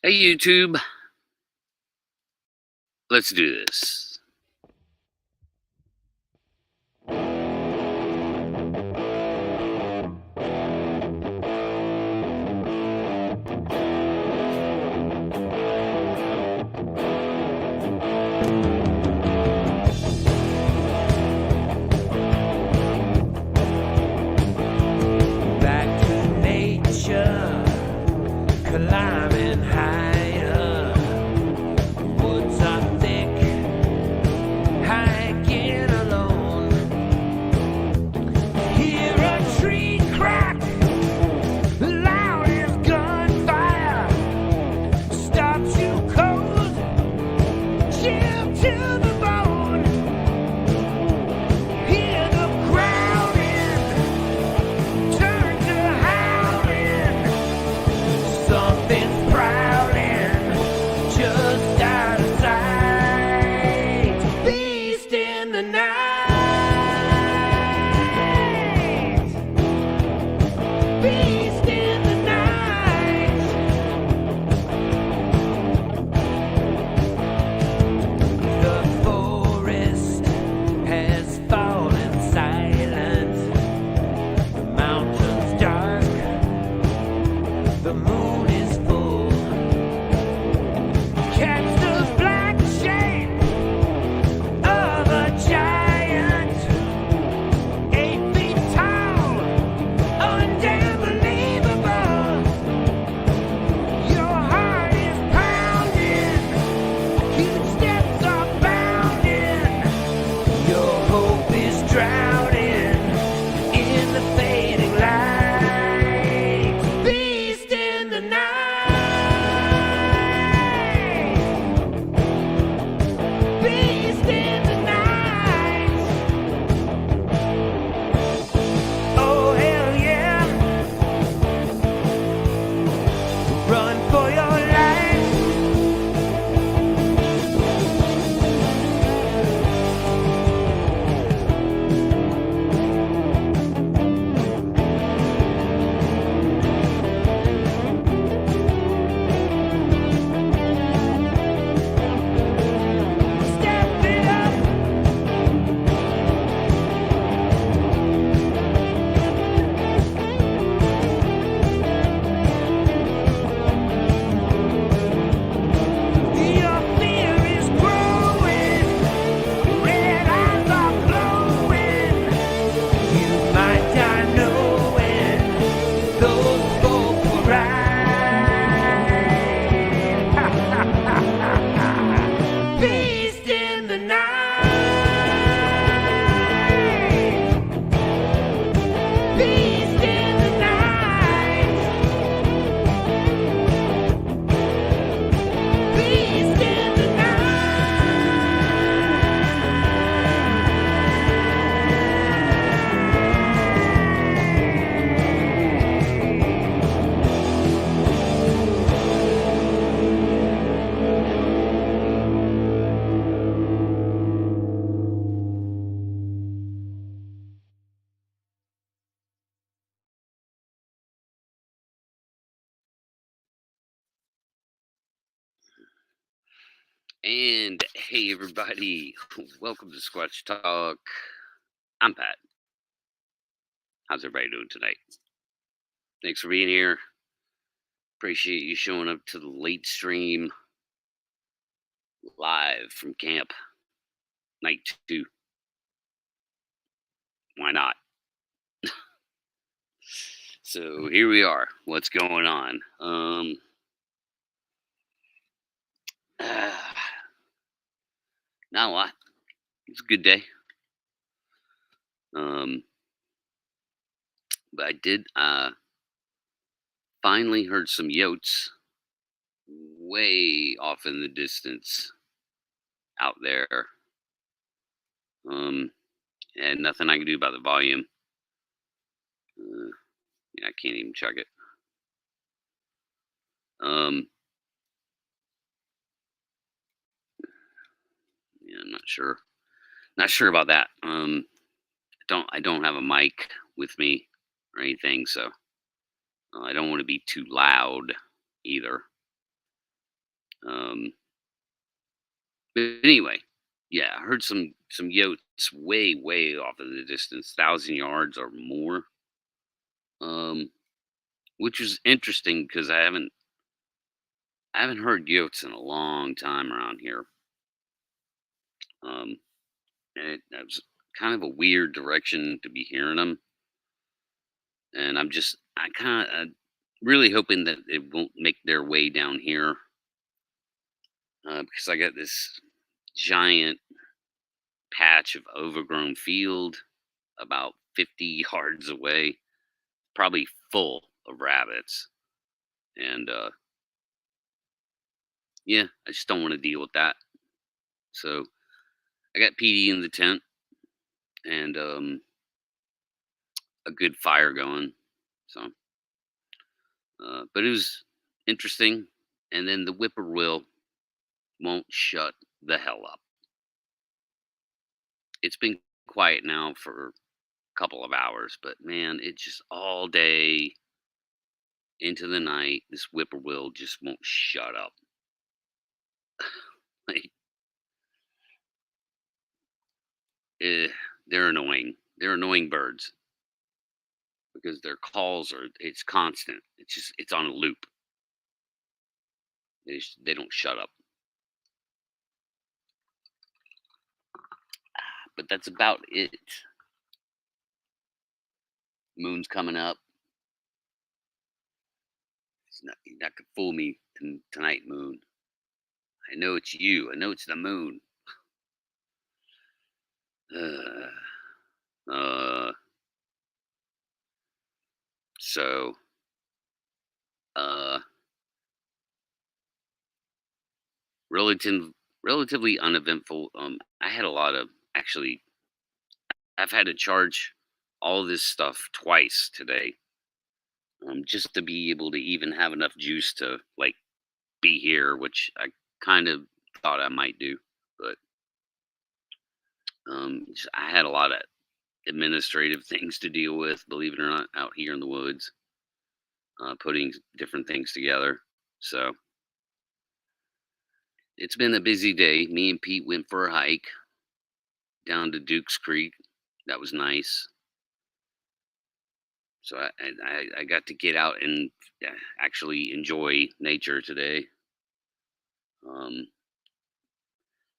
Hey YouTube, let's do this. Back to nature, climbing higher. Woods are thick, hiking alone. Hear a tree crack, loud as gunfire. Stops you cold, chill to the bone. Hear the crowding, turn to howling. Something's prowling just out of sight. Beast in the night. Beast in the night. The forest has fallen silent. The mountains dark. The moon is full. Catch the black shape of a giant, 8 feet tall, unbelievable. Your heart is pounding, huge steps are bounding. Your hope is drowning in the fading light. Beast in the night. Beast in the night. Oh hell yeah. Run for your life. Step it up. Your fear is growing. Red eyes are glowing. You might die knowing those folk were right. Beast in the night. Beast in the night. Beast in the And hey everybody, welcome to Squatch Talk. I'm Pat. How's everybody doing tonight? Thanks for being here. Appreciate you showing up to the late stream live from camp. Night 2. Why not? So here we are. What's going on? Not a lot. It's a good day. But I did finally heard some yotes way off in the distance out there. And nothing I can do about the volume. Yeah, I can't even chug it. Yeah, I'm not sure. Not sure about that. I don't have a mic with me or anything, so I don't want to be too loud either. Um, but anyway, yeah, I heard some yotes way off in the distance, 1,000 yards or more. Um, which was interesting because I haven't heard yotes in a long time around here. Um, and that was kind of a weird direction to be hearing them. And I kind of really hoping that it won't make their way down here because I got this giant patch of overgrown field about 50 yards away, probably full of rabbits. And yeah, I just don't want to deal with that. So I got PD in the tent and a good fire going. So, but it was interesting. And then the whippoorwill won't shut the hell up. It's been quiet now for a couple of hours, but man, it just all day into the night, this whippoorwill just won't shut up. Like, eh, they're annoying. They're annoying birds because their calls it's constant. It's on a loop. They don't shut up. But that's about it. Moon's coming up. You're not gonna fool me tonight, moon. I know it's you. I know it's the moon. Uh, uh, so, uh, relative, relatively uneventful. I had a lot of actually. I've had to charge all this stuff twice today, just to be able to even have enough juice to like be here, which I kind of thought I might do, but I had a lot of administrative things to deal with, believe it or not, out here in the woods, putting different things together. So it's been a busy day. Me and Pete went for a hike down to Duke's Creek. That was nice. So I got to get out and actually enjoy nature today. Um,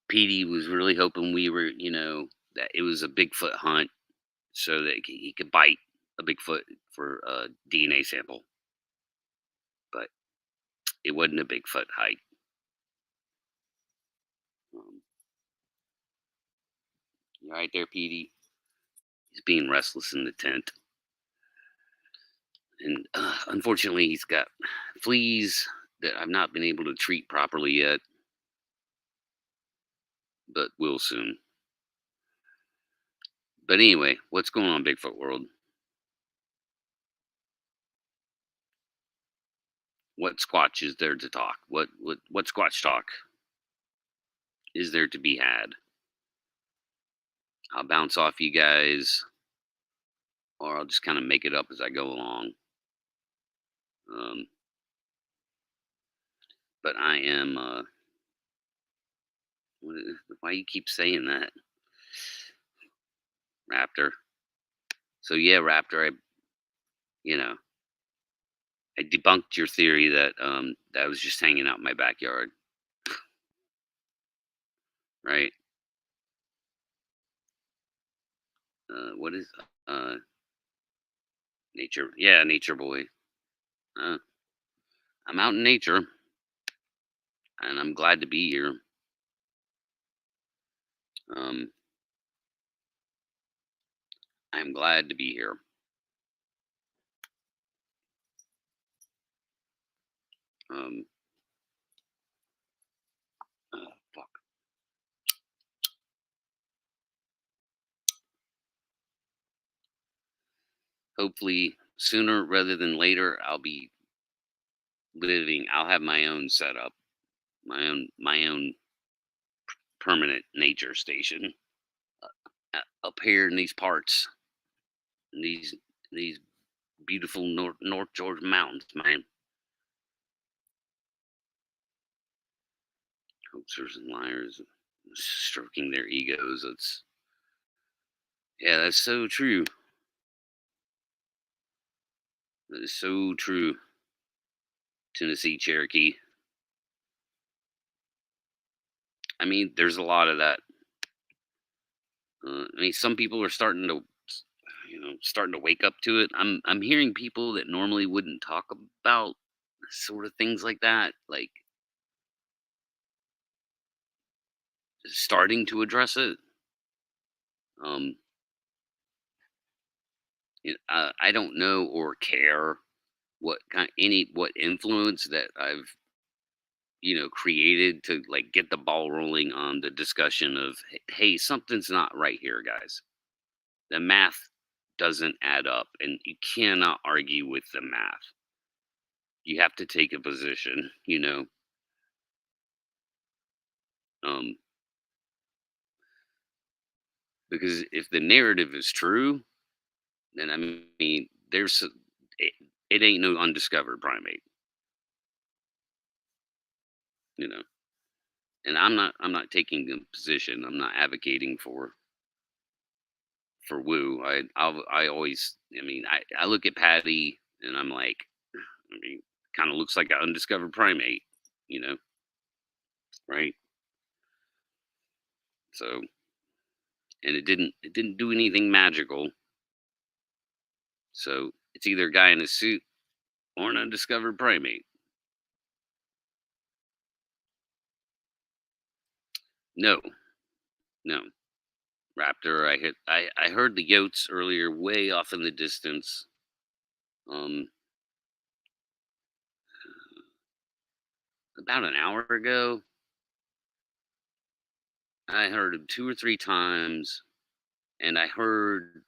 Petey was really hoping we were, that it was a Bigfoot hunt so that he could bite a Bigfoot for a DNA sample. But it wasn't a Bigfoot hike. Um, you right there, Petey? He's being restless in the tent. And unfortunately, he's got fleas that I've not been able to treat properly yet, but will soon. But anyway, what's going on, Bigfoot world? What Squatch is there to talk? What Squatch talk is there to be had? I'll bounce off you guys, or I'll just kind of make it up as I go along. Um, but I am. Why you keep saying that, Raptor? So yeah, Raptor. You know, I debunked your theory that that I was just hanging out in my backyard, right? What is uh nature? Yeah, nature boy. Uh, I'm out in nature, and I'm glad to be here. Um, I'm glad to be here. Um, fuck. Hopefully, sooner rather than later, I'll be living. I'll have my own setup, my own permanent nature station up here in these parts, in these beautiful North Georgia mountains, man. Monsters and liars, stroking their egos. That's so true. That is so true. Tennessee Cherokee. I mean, there's a lot of that. I mean, some people are starting to, starting to wake up to it. I'm hearing people that normally wouldn't talk about sort of things like that, like starting to address it. Um, I don't know or care what influence that I've created to like get the ball rolling on the discussion of hey, something's not right here, guys. The math doesn't add up, and you cannot argue with the math. You have to take a position, um, because if the narrative is true, then I mean, it, it ain't no undiscovered primate, you know. And I'm not taking a position. I'm not advocating for woo. I always, I look at Patty and I'm like, I mean, kind of looks like an undiscovered primate, you know, right? So, and it didn't do anything magical. So it's either a guy in a suit or an undiscovered primate. No, no. Raptor, I heard the yotes earlier, way off in the distance. Um, about an hour ago, I heard him two or three times, and I heard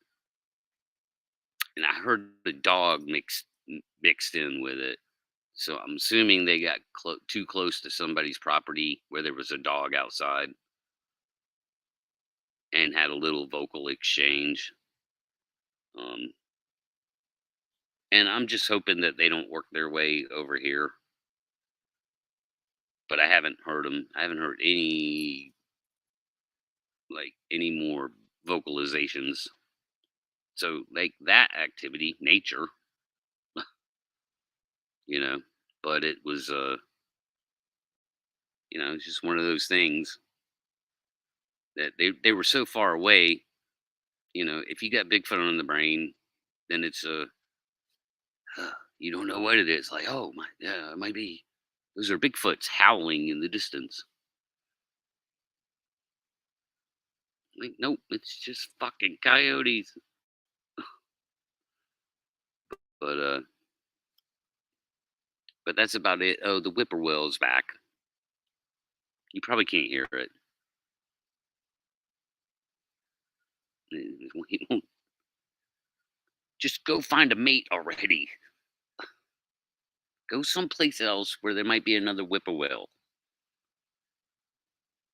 the dog mixed in with it. So I'm assuming they got too close to somebody's property where there was a dog outside and had a little vocal exchange. Um, and I'm just hoping that they don't work their way over here. But I haven't heard them. I haven't heard any more vocalizations. So like that activity, nature, you know. But it was it's just one of those things that they were so far away. If you got Bigfoot on the brain, then it's you don't know what it is. Like, oh my, yeah, it might be. Those are Bigfoots howling in the distance. Like, nope, it's just fucking coyotes. But but that's about it. Oh, the whippoorwill's back. You probably can't hear it. Just go find a mate already. Go someplace else where there might be another whippoorwill.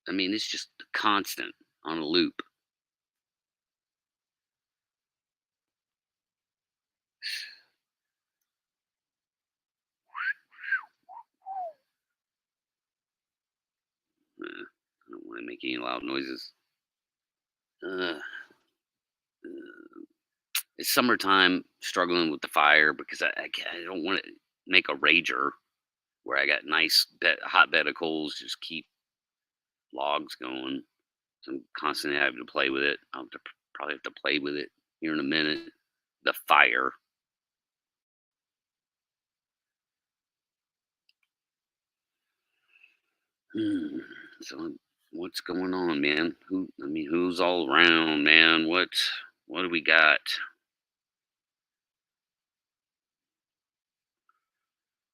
I mean, it's just constant on a loop. I don't want to make any loud noises. Uh, it's summertime, struggling with the fire because I don't want to make a rager where I got nice hot bed of coals, just keep logs going. So I'm constantly having to play with it. Probably have to play with it here in a minute. The fire. Hmm. So what's going on, man? Who's all around, man? What do we got?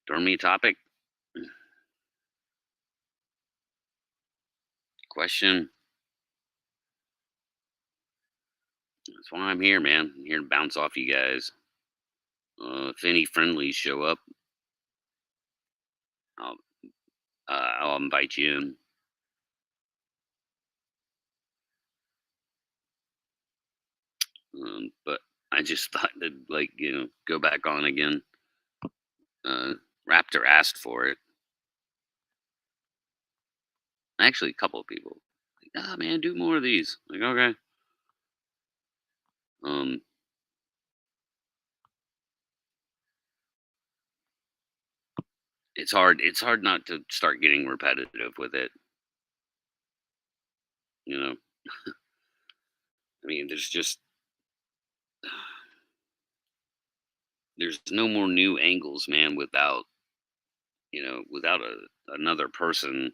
Throw me a topic. Question. That's why I'm here, man. I'm here to bounce off you guys. If any friendlies show up, I'll I'll invite you in. But I just thought to go back on again. Raptor asked for it. Actually, a couple of people. Like, "Ah, man, do more of these." Like, "Okay." Um, it's hard not to start getting repetitive with it, you know? I mean, there's no more new angles, man, without another person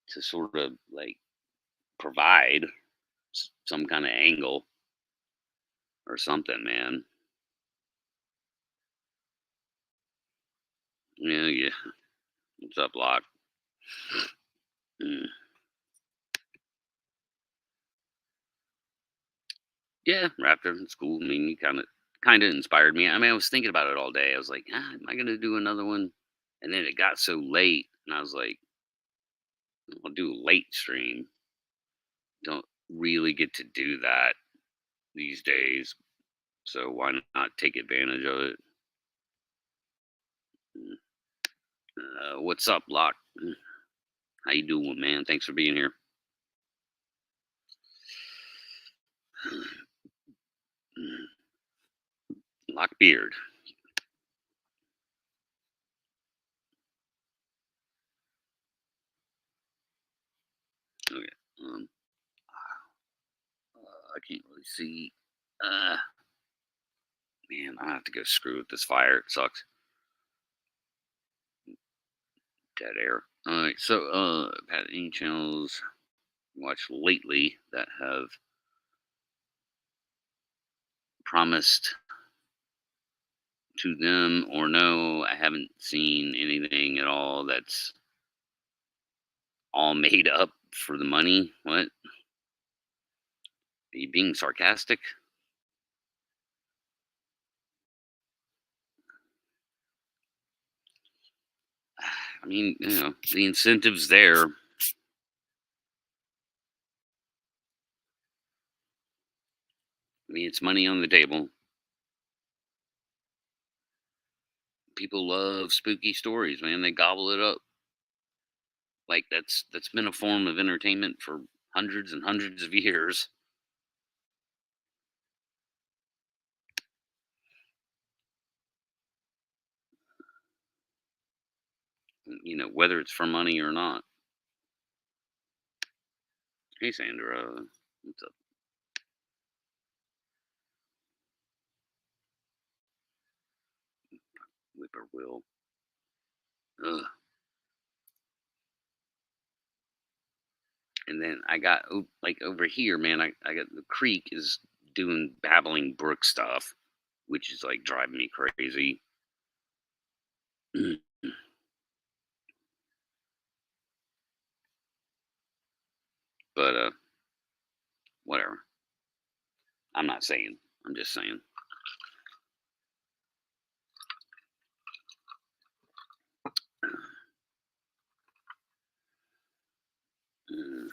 to sort of, like, provide some kinda angle or something, man. Yeah, yeah. What's up, Locke? Mm. Yeah, Raptor, it's cool. I mean, he kinda inspired me. I mean, I was thinking about it all day. I was like, "Ah, am I gonna do another one?" And then it got so late, and I was like, "I'll do a late stream." Don't really get to do that these days, so why not take advantage of it? Mm. What's up, Locke? How you doing, man? Thanks for being here. Locke Beard. Okay. Um, I can't really see. Uh, Man, I have to go screw with this fire. It sucks. Dead air. All right. So, Pat, any channels you watched lately that have promised to them, or no? I haven't seen anything at all that's all made up for the money. What? Are you being sarcastic? I mean, the incentive's there. I mean, it's money on the table. People love spooky stories, man. They gobble it up. Like that's been a form of entertainment for hundreds and hundreds of years. Whether it's for money or not. Hey, Sandra, what's up, Whippoorwill? Ugh. And then I got like over here, man. I got the creek is doing babbling brook stuff, which is like driving me crazy. But whatever. I'm not saying. I'm just saying. Uh,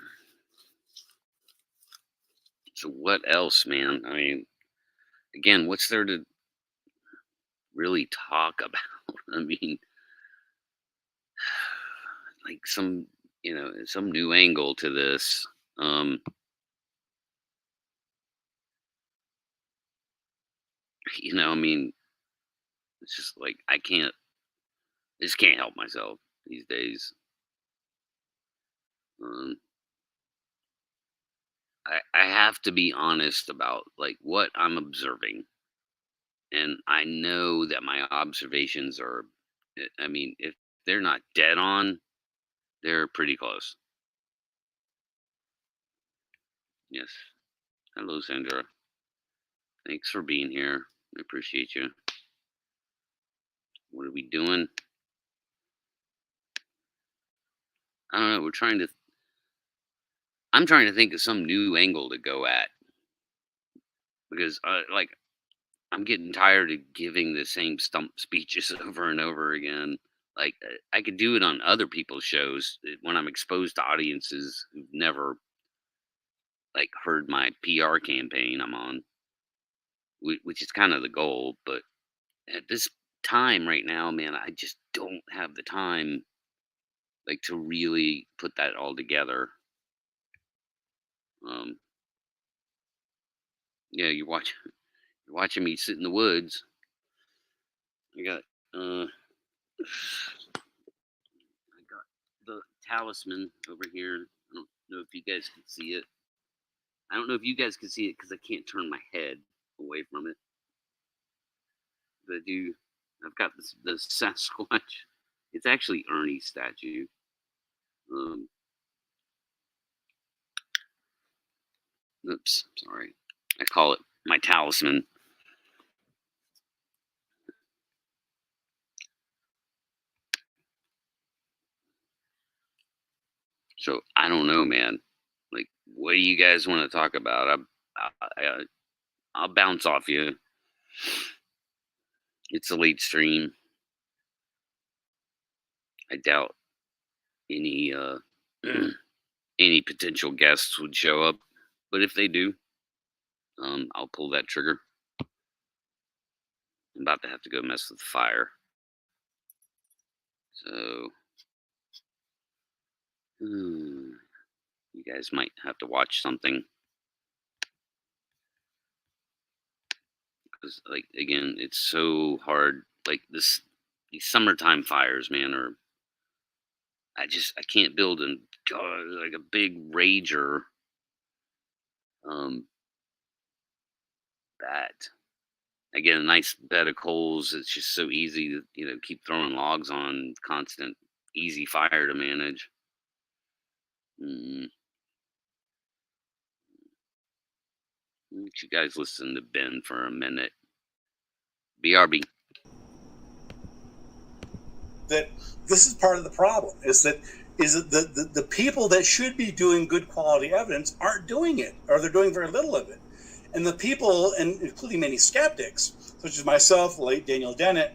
So what else, man? I mean, again, what's there to really talk about? I mean, like some new angle to this. Um, I mean, it's just like I just can't help myself these days. Um, I have to be honest about like what I'm observing, and I know that my observations are. I mean, if they're not dead on, they're pretty close. Yes. Hello, Sandra. Thanks for being here. I appreciate you. What are we doing? I don't know. I'm trying to think of some new angle to go at because, like, I'm getting tired of giving the same stump speeches over and over again. Like, I could do it on other people's shows when I'm exposed to audiences who've never like heard my PR campaign I'm on, which is kind of the goal. But at this time right now, man, I just don't have the time like to really put that all together. Um, yeah, you're watching me sit in the woods. I got uh, I got the talisman over here. I don't know if you guys can see it. I don't know if you guys can see it because I can't turn my head away from it. But I do. I've got this the Sasquatch. It's actually Ernie's statue. Um, oops, sorry. I call it my talisman. So I don't know, man. Like, what do you guys want to talk about? I'll bounce off you. It's a late stream. I doubt any any potential guests would show up, but if they do, I'll pull that trigger. I'm about to have to go mess with the fire. So, you guys might have to watch something. Because, like, again, it's so hard. Like, these summertime fires, man, are. I can't build like a big rager. That again, a nice bed of coals. It's just so easy to keep throwing logs on, constant, easy fire to manage. Mm. Let you guys listen to Ben for a minute. BRB. That this is part of the problem is that the people that should be doing good quality evidence aren't doing it, or they're doing very little of it. And the people, and including many skeptics, such as myself, the late Daniel Dennett,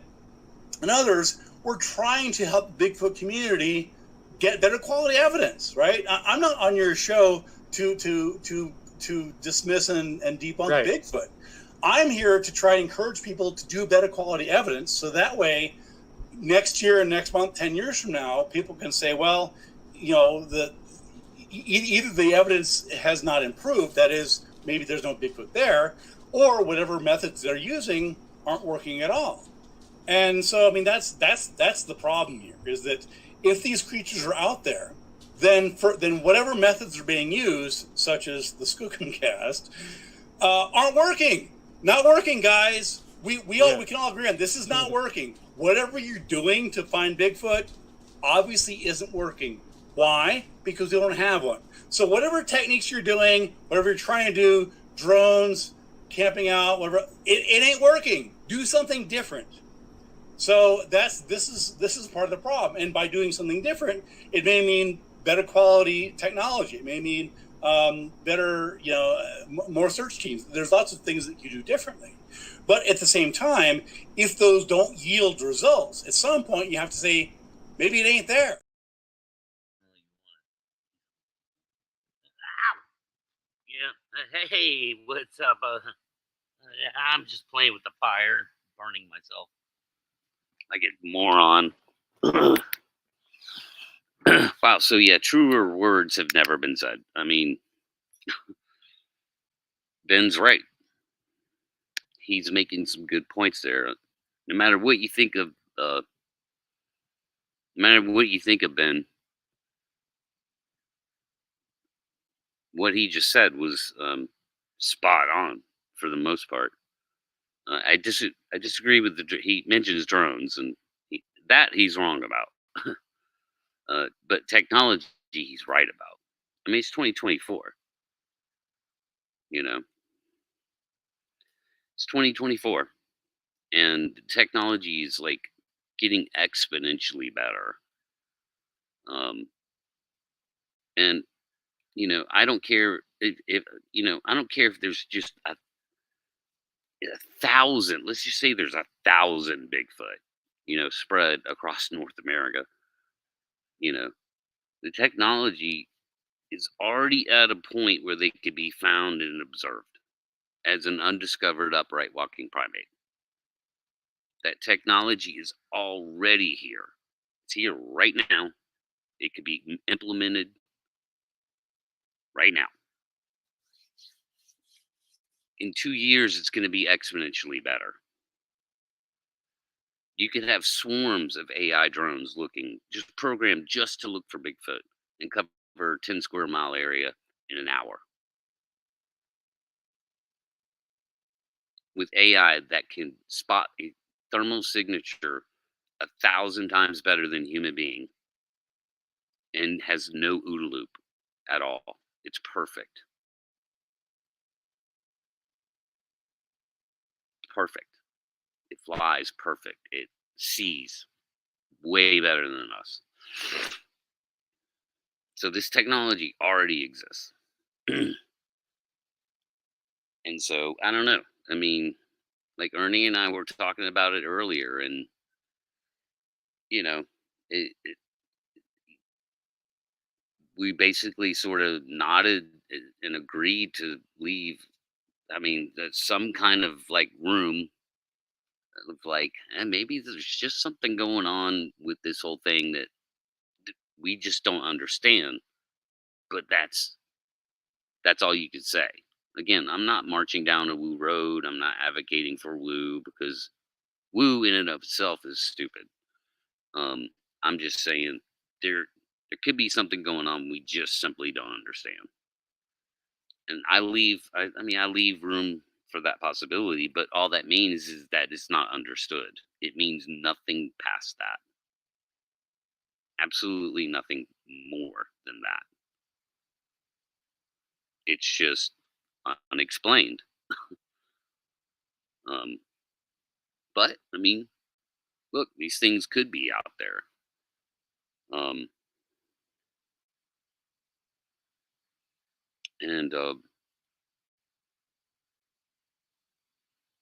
and others, were trying to help the Bigfoot community get better quality evidence, right? I'm not on your show to dismiss and debunk right. Bigfoot. I'm here to try to encourage people to do better quality evidence, so that way next year and next month, 10 years from now, people can say, well, either the evidence has not improved, that is, maybe there's no Bigfoot there, or whatever methods they're using aren't working at all. And so, I mean, that's the problem here, is that if these creatures are out there, then whatever methods are being used, such as the Skookumcast, aren't working. Not working, guys. We can all agree on this is not working. Whatever you're doing to find Bigfoot obviously isn't working. Why? Because we don't have one. So whatever techniques you're doing, whatever you're trying to do, drones, camping out, whatever, it ain't working. Do something different. So this is part of the problem. And by doing something different, it may mean better quality technology. It may mean better, more search teams. There's lots of things that you do differently. But at the same time, if those don't yield results, at some point you have to say, maybe it ain't there. Yeah. Hey, what's up? I'm just playing with the fire, burning myself like a moron. Wow. So yeah, truer words have never been said. I mean, Ben's right. He's making some good points there. No matter what you think of, Ben, what he just said was spot on for the most part. I disagree with he mentions drones, and he's wrong about. But technology, he's right about. I mean, it's 2024. It's 2024. And technology is like getting exponentially better. And I don't care if I don't care if there's just a 1,000. Let's just say there's 1,000 Bigfoot, spread across North America. The technology is already at a point where they could be found and observed as an undiscovered upright walking primate. That technology is already here. It's here right now. It could be implemented right now. In 2 years, it's going to be exponentially better. You could have swarms of AI drones just programmed just to look for Bigfoot and cover 10 square mile area in an hour. With AI that can spot a thermal signature 1,000 times better than human being and has no OODA loop at all. It's perfect. Perfect. It flies perfect. It sees way better than us. So this technology already exists. And so I don't know. I mean, like Ernie and I were talking about it earlier, and you know, it we basically sort of nodded and agreed to leave. I mean, there's some kind of like room of like, and maybe there's just something going on with this whole thing that we just don't understand. But that's all you could say. Again, I'm not marching down a woo road. I'm not advocating for woo because woo in and of itself is stupid. Um, I'm just saying there could be something going on we just simply don't understand. And I leave room for that possibility, but all that means is that it's not understood. It means nothing past that. Absolutely nothing more than that. It's just unexplained. Um, but I mean, look, these things could be out there. Um, and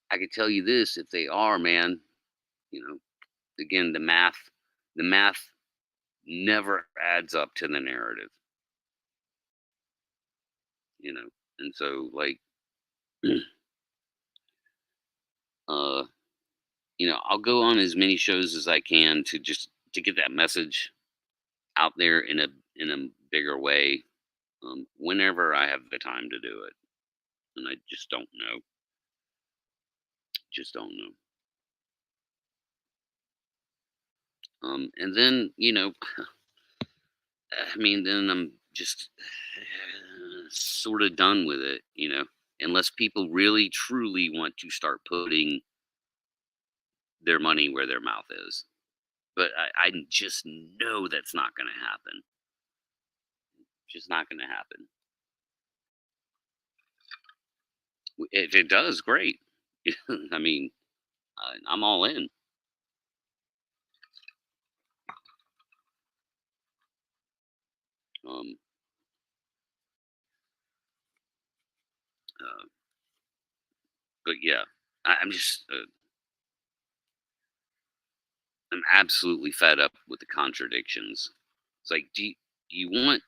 I could tell you this: if they are, man, you know, again, the math never adds up to the narrative, you know. And so, like, uh, I'll go on as many shows as I can to get that message out there in a bigger way, whenever I have the time to do it. And I just don't know. Just don't know. And then, I mean, then I'm just sort of done with it, unless people really truly want to start putting their money where their mouth is. But I just know that's not going to happen. Just not going to happen. If it does, great. I mean, I'm all in. Um, uh, but yeah, I'm absolutely fed up with the contradictions. It's like, do you want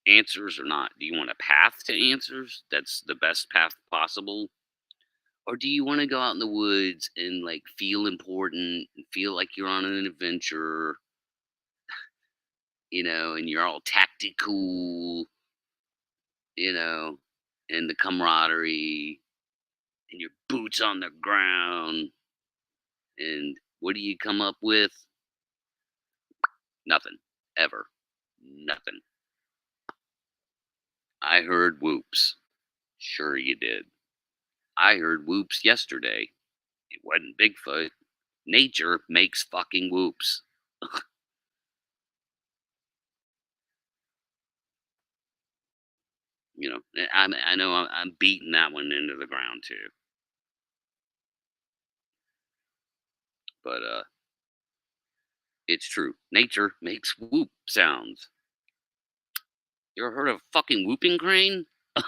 answers or not? Do you want a path to answers that's the best path possible? Or do you want to go out in the woods and like feel important and feel like you're on an adventure, and you're all tactical, you know, and the camaraderie and your boots on the ground. And what do you come up with? Nothing. Ever. Nothing. I heard whoops. Sure you did. I heard whoops yesterday. It wasn't Bigfoot. Nature makes fucking whoops. I know I'm beating that one into the ground too. But it's true. Nature makes whoop sounds. You ever heard of fucking whooping crane? Oh,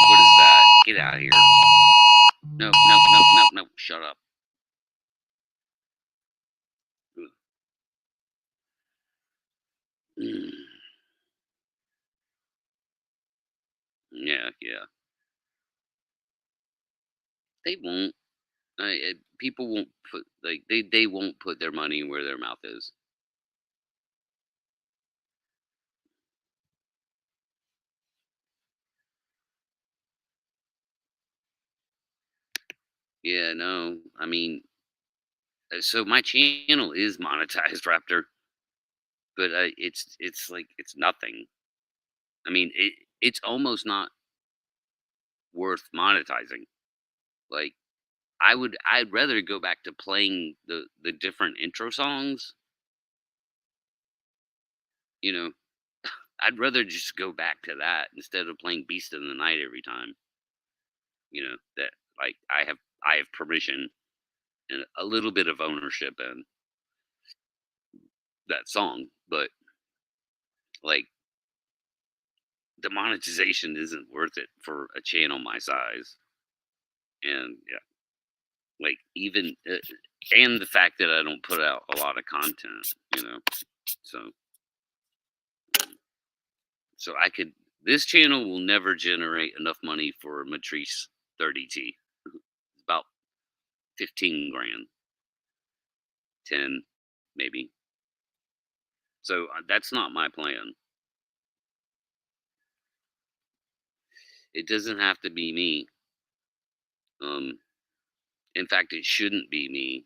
what is that? Get out of here. Nope, nope, nope, nope, nope. Shut up. Mm. Yeah, yeah. They won't. People won't put like they won't put their money where their mouth is. Yeah, no. I mean, so my channel is monetized, Raptor, but it's like it's nothing. I mean, it's almost not worth monetizing. Like I'd rather go back to playing the different intro songs. You know, I'd rather just go back to that instead of playing Beast in the Night every time. That like I have permission and a little bit of ownership in that song, but like the monetization isn't worth it for a channel my size. And yeah, like even and the fact that I don't put out a lot of content, you know. So so I could this channel will never generate enough money for Matrice 30T. About 15 grand, 10 maybe. So that's not my plan. It doesn't have to be me. Um in fact, it shouldn't be me.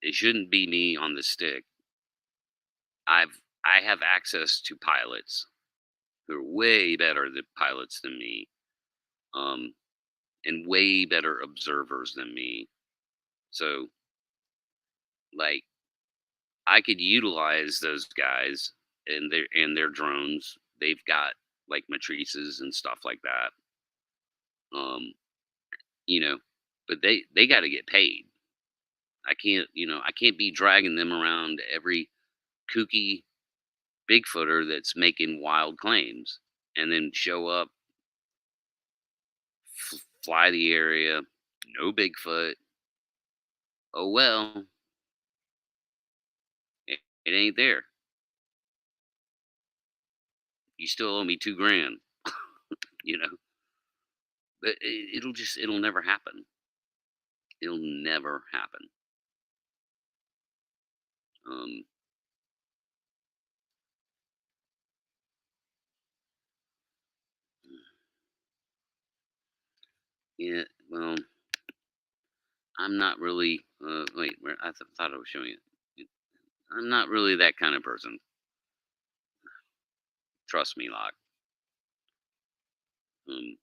It shouldn't be me on the stick. I have access to pilots who are way better than pilots than me. Um and way better observers than me. So like I could utilize those guys and their drones. They've got like matrices and stuff like that. Um, you know, but they got to get paid. I can't be dragging them around every kooky Bigfooter that's making wild claims and then show up, fly the area, no Bigfoot. Oh well, it ain't there. You still owe me 2 grand, you know. But it'll never happen. It'll never happen. Um, yeah, well, I'm not really. Wait, where thought I was showing it. I'm not really that kind of person. Trust me, Locke. Um,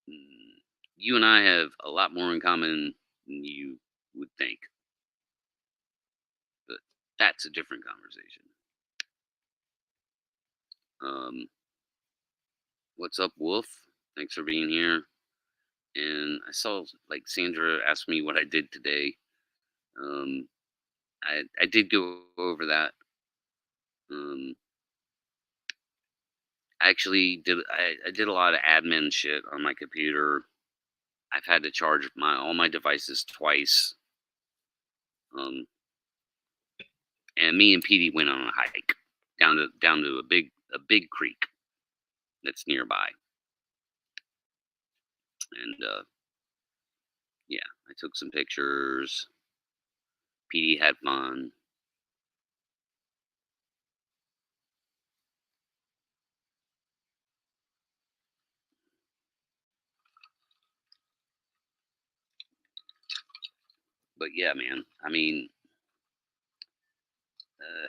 mm, you and I have a lot more in common than you would think, but that's a different conversation. Um, what's up, Wolf? Thanks for being here. And I saw like Sandra asked me what I did today. Um, I did go over that. Um, I actually I did a lot of admin shit on my computer. I've had to charge my all my devices twice. Um, and me and Petey went on a hike down to a big creek that's nearby. And yeah, I took some pictures. Petey had fun. But yeah, man. I mean, uh,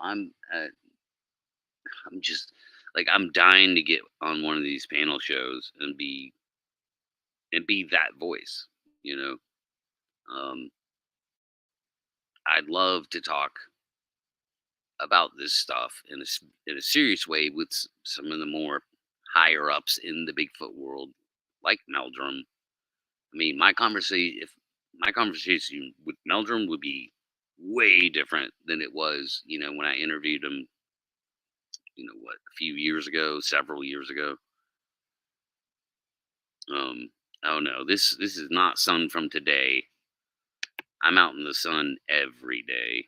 I'm just like I'm dying to get on one of these panel shows and be that voice. You know, um, I'd love to talk about this stuff in a serious way with some of the more higher ups in the Bigfoot world, like Meldrum. I mean, my conversation with Meldrum would be way different than it was, when I interviewed him. What, a few years ago, several years ago. Oh no, this is not sun from today. I'm out in the sun every day,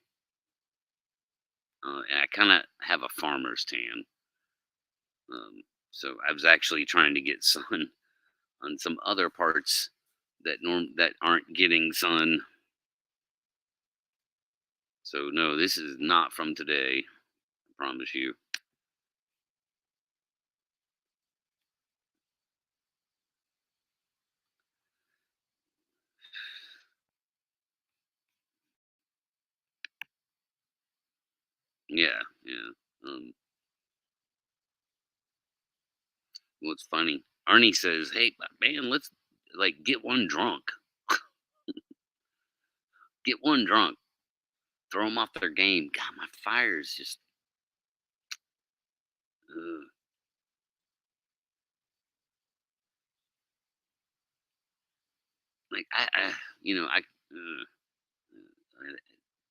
and I kind of have a farmer's tan. So I was actually trying to get sun on some other parts that aren't getting sun. So no, this is not from today. I promise you. Yeah, yeah. What's funny? Arnie says, "Hey, man, let's like get one drunk. Get one drunk. Throw them off their game." God, my fire is just. Uh, like I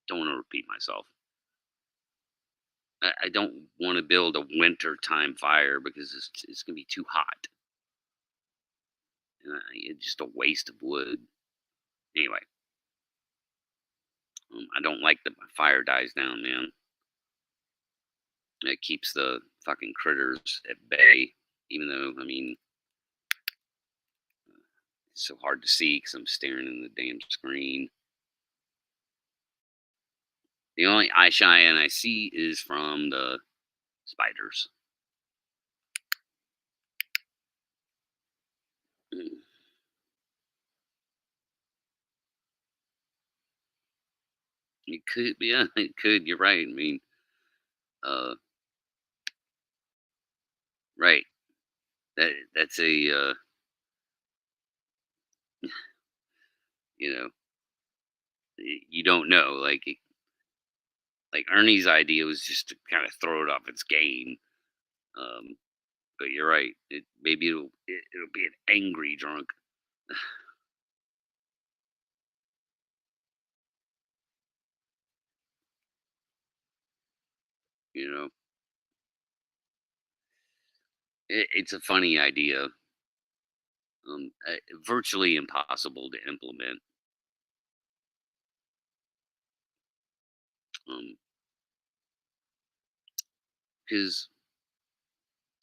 don't want to repeat myself. I don't want to build a wintertime fire because it's gonna be too hot, and it's just a waste of wood. Anyway, I don't like that my fire dies down, man. It keeps the fucking critters at bay, even though it's so hard to see because I'm staring in the damn screen. The only eye shine I see is from the spiders. Mm. It could, yeah, it could. You're right. Uh, right. That's a you know, you don't know. Like Ernie's idea was just to kind of throw it off its game. Um, but you're right. Maybe it'll be an angry drunk. You know, it's a funny idea. Virtually impossible to implement. Because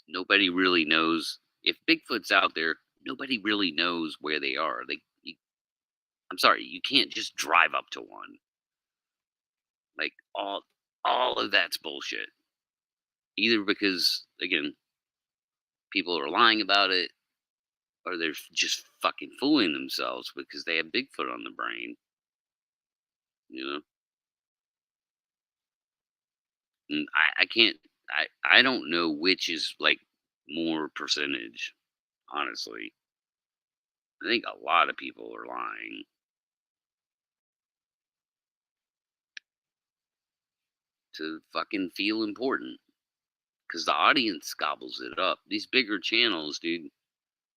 nobody really knows if Bigfoot's out there. Nobody really knows where they are. I'm sorry, you can't just drive up to one. Like all of that's bullshit. Either because again, people are lying about it, or they're just fucking fooling themselves because they have Bigfoot on the brain. You know, and I can't. I don't know which is like more percentage. Honestly, I think a lot of people are lying to fucking feel important because the audience gobbles it up. These bigger channels, dude,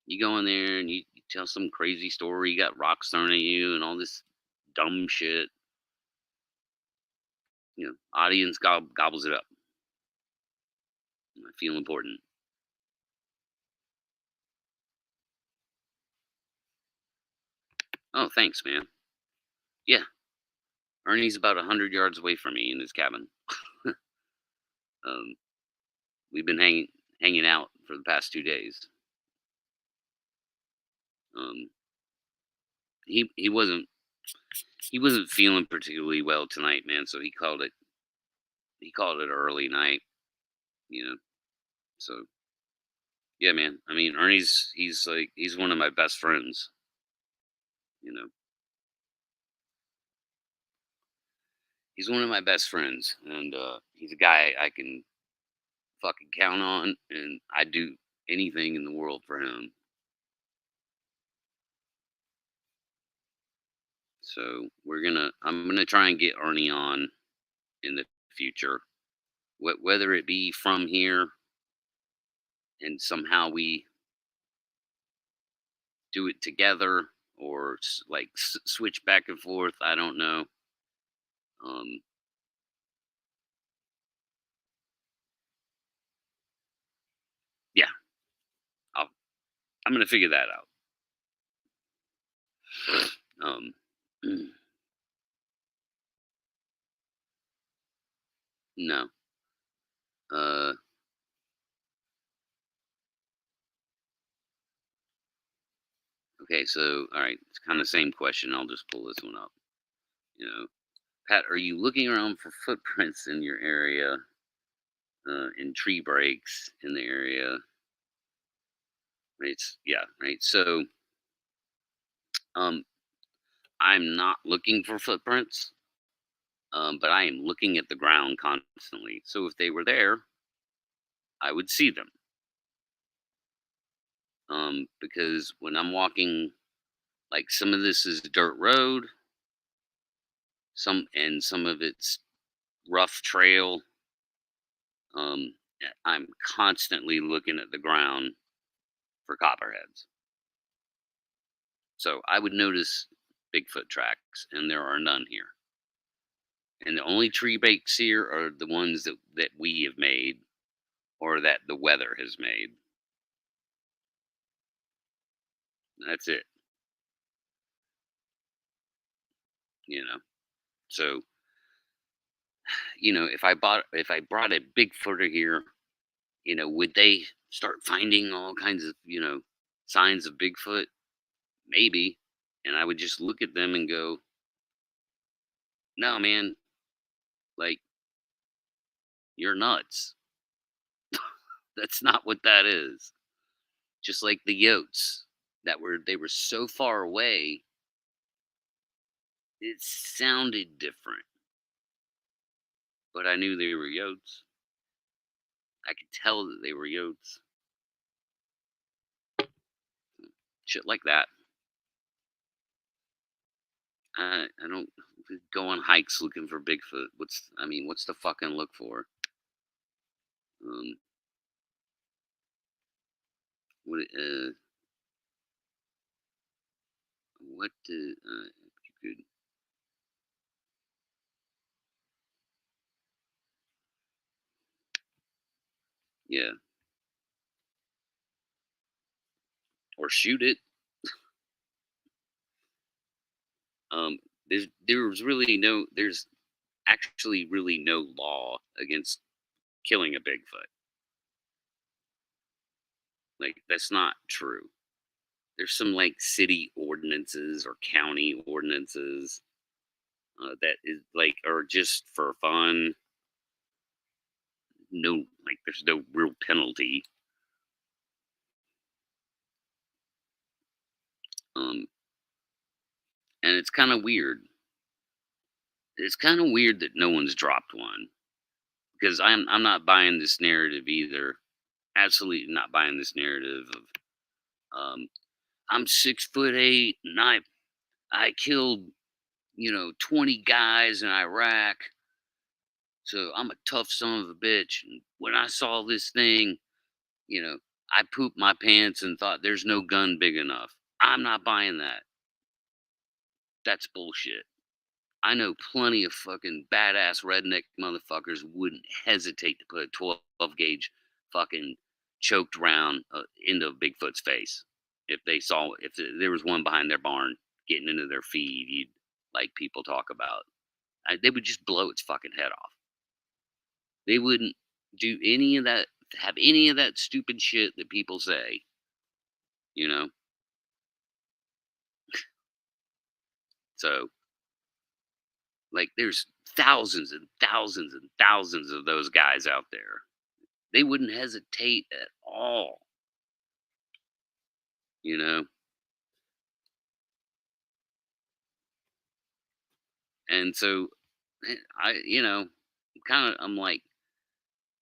you go in there and you tell some crazy story, you got rocks thrown at you and all this dumb shit. Audience gobbles it up. I feel important. Oh, thanks, man. Yeah, Ernie's about 100 yards away from me in his cabin. Um, we've been hanging out for the past 2 days. Um, he wasn't feeling particularly well tonight, man. So he called it early night. You know, so yeah, man. He's one of my best friends. You know, he's one of my best friends, and he's a guy I can fucking count on, and I do anything in the world for him. So I'm gonna try and get Ernie on in the future, whether it be from here and somehow we do it together, or like switch back and forth. I don't know. Um, yeah, I'll, I'm gonna figure that out. Um, no. Uh, Okay, so all right, it's kind of the same question. I'll just pull this one up. You know, Pat, are you looking around for footprints in your area, in tree breaks in the area? Right. Yeah. Right. So, um, I'm not looking for footprints, but I am looking at the ground constantly. So if they were there, I would see them. Because when I'm walking, like some of this is dirt road, some of it's rough trail. I'm constantly looking at the ground for copperheads. So I would notice Bigfoot tracks, and there are none here. And the only tree breaks here are the ones that we have made or that the weather has made. That's it, you know. So, if I brought a Bigfooter here, would they start finding all kinds of, signs of Bigfoot? Maybe. And I would just look at them and go, "No, man, like you're nuts. That's not what that is." Just like the yotes they were so far away, it sounded different, but I knew they were yotes. I could tell that they were yotes. Shit like that. I don't go on hikes looking for Bigfoot. What's the fucking look for? Um, what what you could, yeah, or shoot it. Um, there's actually really no law against killing a Bigfoot. Like that's not true. There's some like city ordinances or county ordinances that is like are just for fun. No, like there's no real penalty. Um, and it's kind of weird. It's kind of weird that no one's dropped one because I'm not buying this narrative either. Absolutely not buying this narrative of I'm 6'8" and I killed 20 guys in Iraq, so I'm a tough son of a bitch. And when I saw this thing, you know, I pooped my pants and thought there's no gun big enough. I'm not buying that. That's bullshit. I know plenty of fucking badass redneck motherfuckers wouldn't hesitate to put a 12 gauge fucking choked round into Bigfoot's face if there was one behind their barn getting into their feed. You'd like people talk about. They would just blow its fucking head off. They wouldn't do any of that, have any of that stupid shit that people say, you know? So, like, there's thousands and thousands and thousands of those guys out there. They wouldn't hesitate at all, you know? And so, I'm like,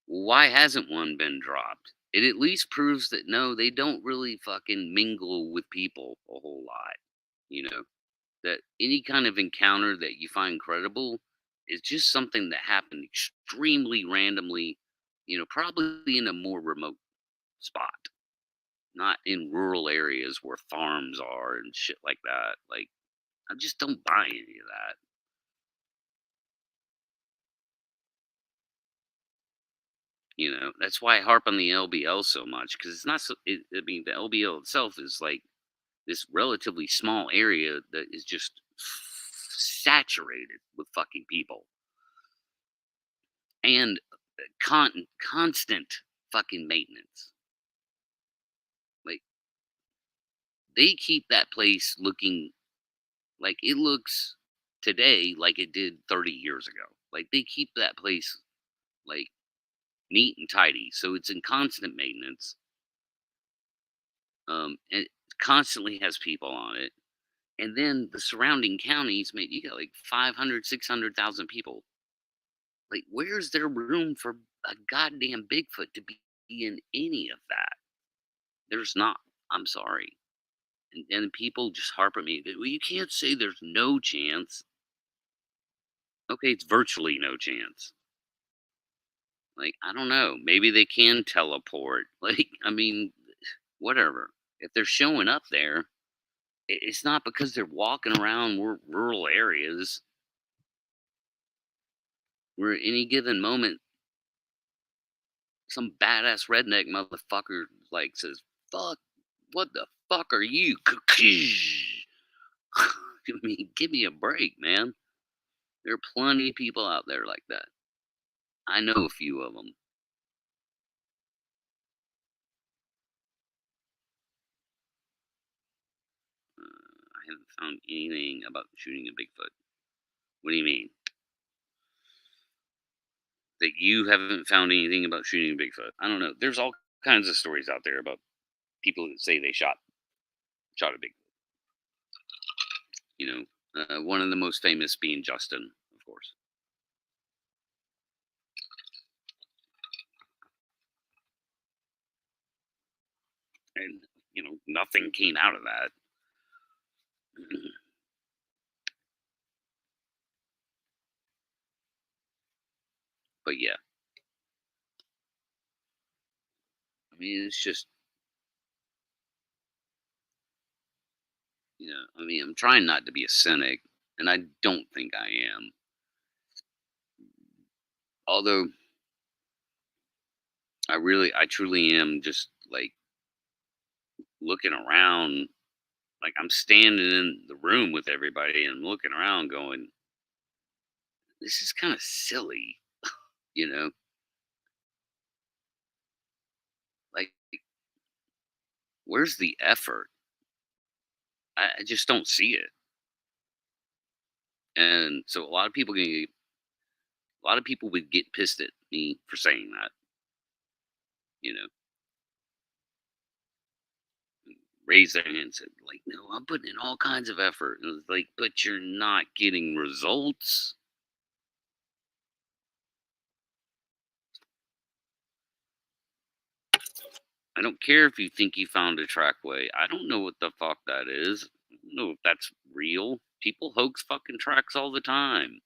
why hasn't one been dropped? It at least proves that no, they don't really fucking mingle with people a whole lot, you know? That any kind of encounter that you find credible is just something that happened extremely randomly, probably in a more remote spot, not in rural areas where farms are and shit like that. Like, I just don't buy any of that. That's why I harp on the LBL so much because it's not so. The LBL itself is like this relatively small area that is just saturated with fucking people and constant fucking maintenance. Like they keep that place looking like it looks today like it did 30 years ago. Like they keep that place like neat and tidy, so it's in constant maintenance. It constantly has people on it, and then the surrounding counties, maybe you got like 500, 600,000 people. Like, where's there room for a goddamn Bigfoot to be in any of that? There's not. I'm sorry. And people just harp at me. Well, you can't say there's no chance. Okay, it's virtually no chance. Like, I don't know. Maybe they can teleport. Like, I mean, whatever. If they're showing up there, it's not because they're walking around rural areas where at any given moment, some badass redneck motherfucker like says, "Fuck, what the fuck are you?" I mean, give me a break, man. There are plenty of people out there like that. I know a few of them. I haven't found anything about shooting a Bigfoot. What do you mean? That you haven't found anything about shooting a Bigfoot? I don't know. There's all kinds of stories out there about people that say they shot a Bigfoot. One of the most famous being Justin, of course. And nothing came out of that. But yeah, I mean, it's just I mean, I'm trying not to be a cynic, and I don't think I am. Although I truly am just like looking around, like I'm standing in the room with everybody and I'm looking around going, this is kind of silly, you know? Like, where's the effort? I just don't see it. And so a lot of people would get pissed at me for saying that, you know, raise their hand and said, like, no, I'm putting in all kinds of effort. And it's like, but you're not getting results. I don't care if you think you found a trackway. I don't know what the fuck that is. I don't know if that's real. People hoax fucking tracks all the time,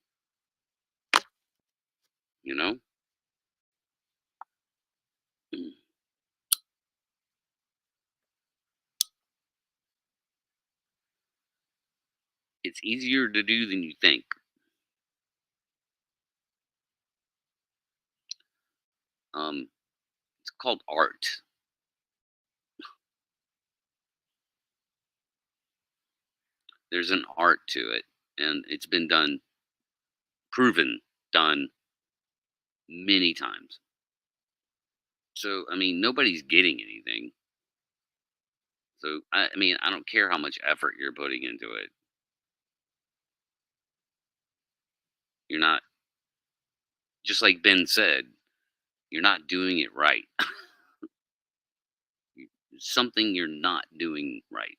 you know? It's easier to do than you think. It's called art. There's an art to it, and it's been proven, done many times. So, I mean, nobody's getting anything. So, I mean, I don't care how much effort you're putting into it. You're not, just like Ben said, you're not doing it right. Something you're not doing right.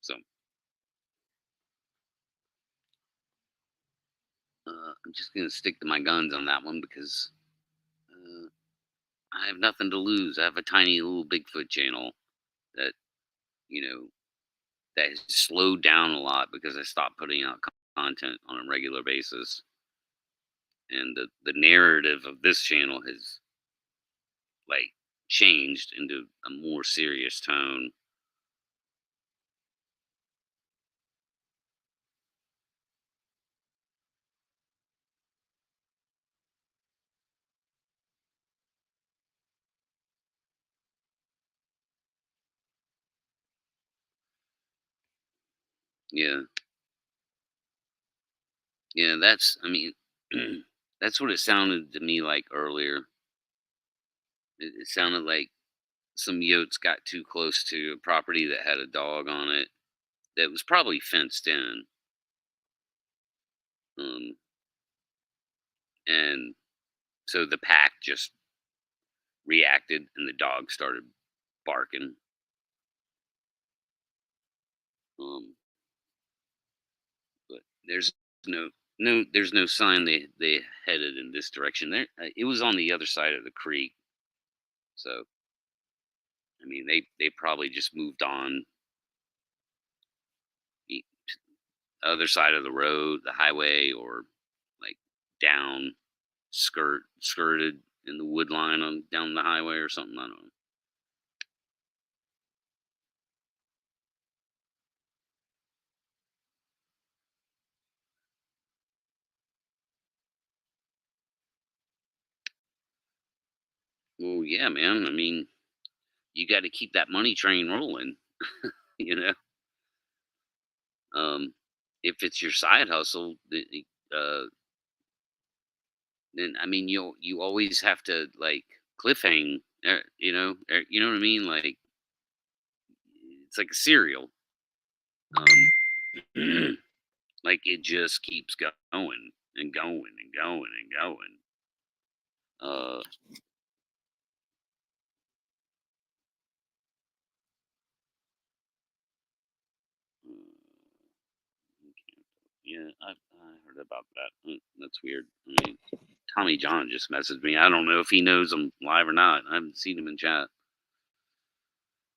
So, I'm just going to stick to my guns on that one because uh, I have nothing to lose. I have a tiny little Bigfoot channel that, you know, that has slowed down a lot because I stopped putting out content on a regular basis. And the narrative of this channel has like changed into a more serious tone. Yeah. Yeah, I mean, that's what it sounded to me like earlier. It sounded like some yotes got too close to a property that had a dog on it that was probably fenced in. Um, and so the pack just reacted and the dog started barking. Um, but no there's no sign they headed in this direction. There, it was on the other side of the creek, so I mean they probably just moved on the other side of the road, the highway, or like down skirted in the wood line on down the highway or something. I don't know. Well, yeah, man. I mean, you got to keep that money train rolling. You know, um, if it's your side hustle, then I mean, you always have to like cliffhang. You know what I mean? Like it's like a cereal. Like it just keeps going and going and going and going. Uh, yeah, I heard about that. That's weird. I mean, Tommy John just messaged me. I don't know if he knows I'm live or not. I haven't seen him in chat.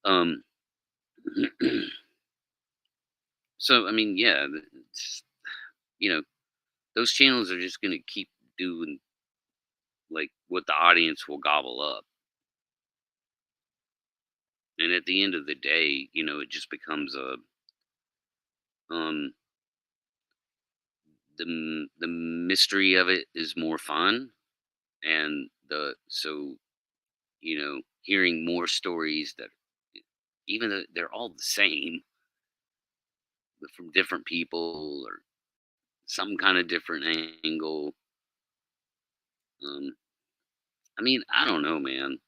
Um, so I mean, yeah, you know, those channels are just gonna keep doing like what the audience will gobble up, and at the end of the day, it just becomes a um the mystery of it is more fun, and hearing more stories that even though they're all the same but from different people or some kind of different angle. um I mean, I don't know, man.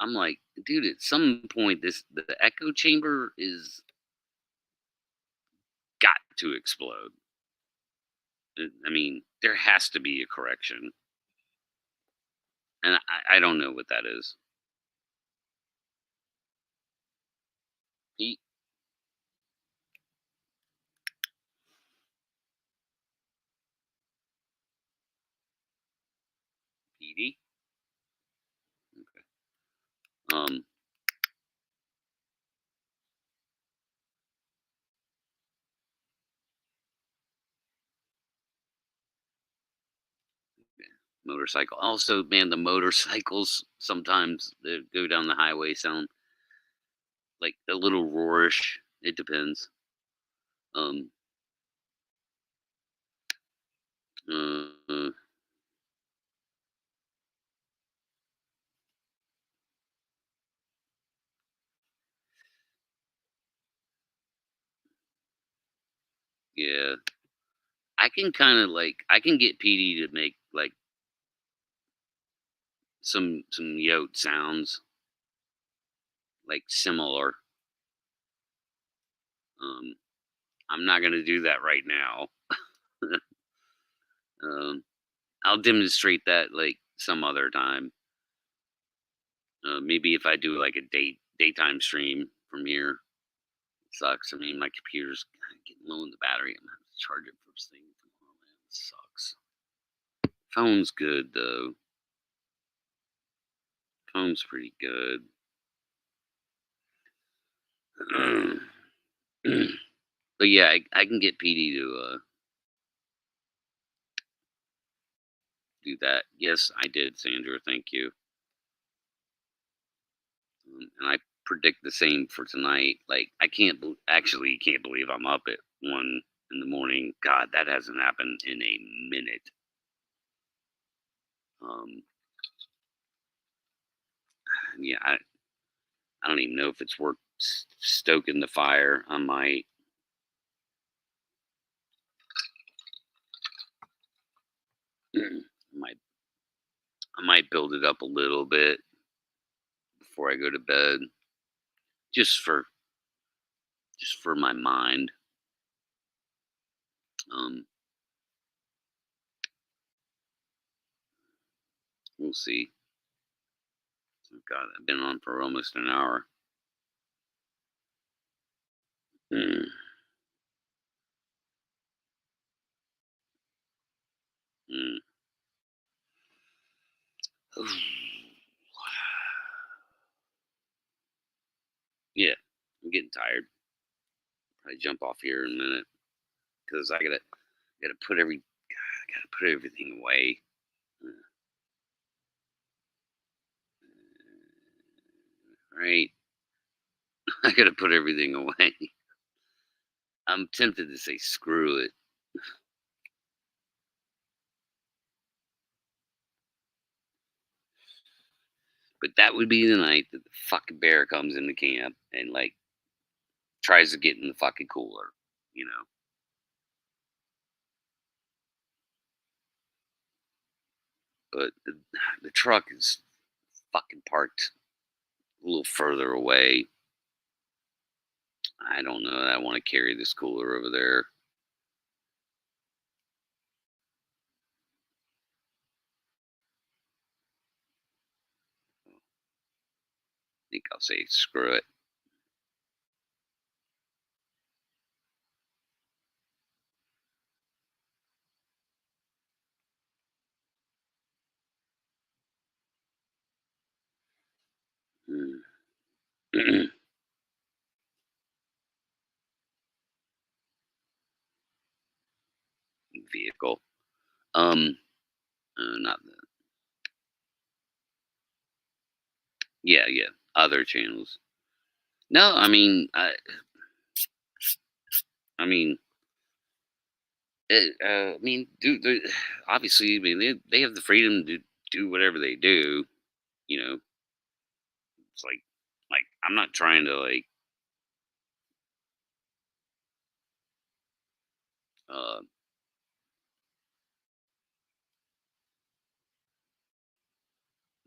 I'm like, dude, at some point the echo chamber is got to explode. I mean, there has to be a correction, and I don't know what that is. Pete, PD. Um, Motorcycle. Also, man, the motorcycles sometimes that go down the highway sound like a little roarish. It depends. Um, uh, yeah, I can get PD to make like some yote sounds like similar. Um, I'm not gonna do that right now. um, I'll demonstrate that like some other time. Maybe if I do like a daytime stream from here. It sucks. I mean, my computer's getting low in the battery. I'm gonna have to charge it first thing tomorrow. Man, it sucks. Phone's good though. Phone's pretty good. But yeah, I can get PD to do that. Yes, I did, Sandra. Thank you. And I predict the same for tonight. Like I actually can't believe I'm up at 1 in the morning. God, that hasn't happened in a minute. Um, yeah, I don't even know if it's worth stoking the fire. I might. build it up a little bit before I go to bed, just for my mind. Um, we'll see. Oh, God, I've been on for almost an hour. Mm. Mm. Yeah, I'm getting tired. Probably jump off here in a minute because I gotta put everything away. Uh, Right? I gotta put everything away. I'm tempted to say screw it, but that would be the night that the fucking bear comes into camp and like tries to get in the fucking cooler, you know. But the truck is fucking parked a little further away. I don't know. I want to carry this cooler over there. I think I'll say screw it. Mm. Vehicle. Not the. Yeah, yeah. Other channels. No, I mean, I mean, dude. Obviously, I mean, they have the freedom to do whatever they do. You know, it's like I'm not trying to like uh